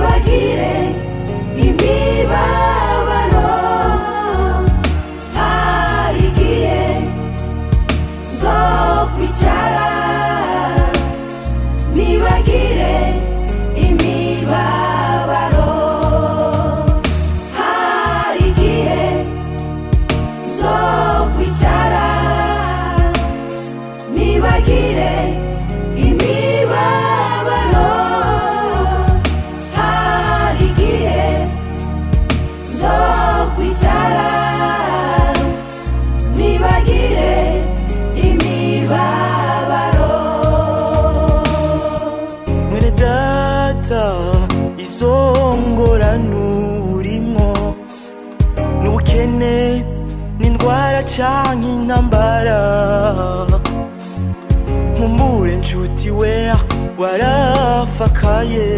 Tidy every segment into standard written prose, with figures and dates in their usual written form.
nibagire imibabaro hari igihe zo kwicara nibagire imibabaro hari igihe zo kwicara nibagire imibabaro hari igihe zo kwicara nibagire imibabaro. Mwene data, izo ngorane urimo n'ubukene n'indwara canke intambara, nkumbure nshuti we warafakaye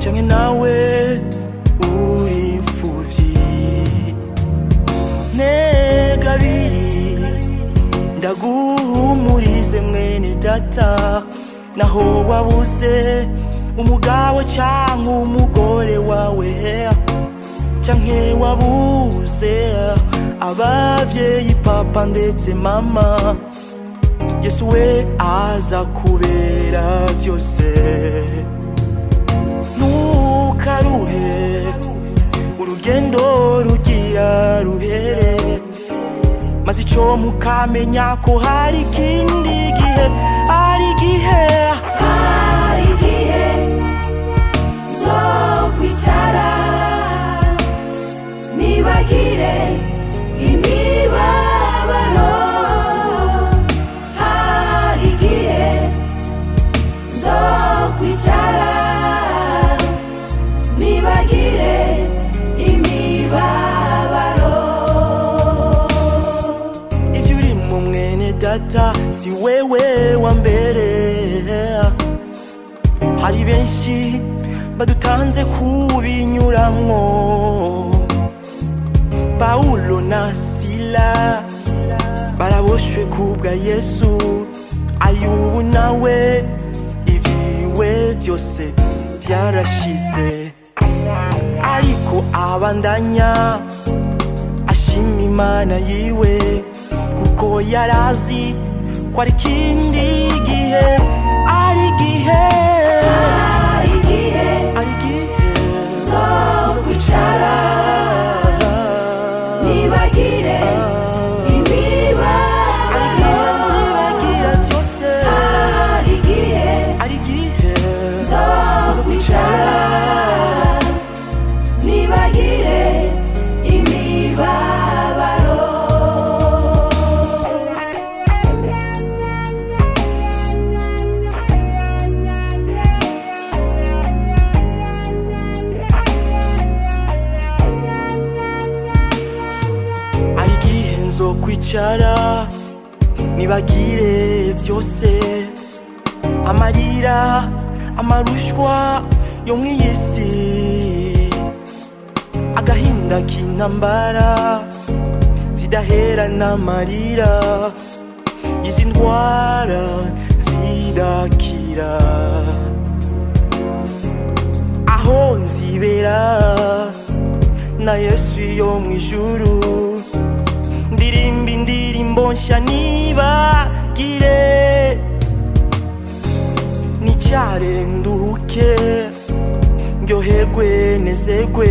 canke nawe uri imfuvyi, ntega abiri ndaguhumurize mwene data, naho wabuze umugabo canke umugore wawe canke wabuze abavyeyi papa ndetse mama, Yesu we aza kubera vyose. Ntukaruhe urugendo rugira ruhere, maze ico mukamenya ko hari ikindi gihe, hari igihe zo kwicara nibagire imibabaro hari igihe zo kwicara nibagire imibabaro. ivyo urimo mwene data si wewe wa mbere, hari benshi badutanze kubinyuramwo. Paulo na Sila baraboshwe kubwa Yesu, Ayubu nawe ivyiwe vyose vyarashize, ariko abandanya ashima Imana yiwe, kuko yarazi ko ari ikindi gihe, ari igihe zo kwicara nibagire imibabaro hari igihe zo kwicara nibagire imibabaro. zo kwicara nibagire vyose, amarira amarushwa yo mw'iyisi, agahinda k'intambara zidahera n'amarira, izi ndwara zidakira, aho nzibera na Yesu yo mw'ijuru, ndirimba indirimbo nsha nibagire, nicare nduhuke ndyoherwe nezerwe,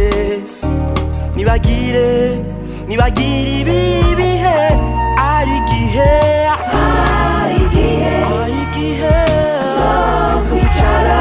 nibagire ibi bihe, ari igihe zo kwicara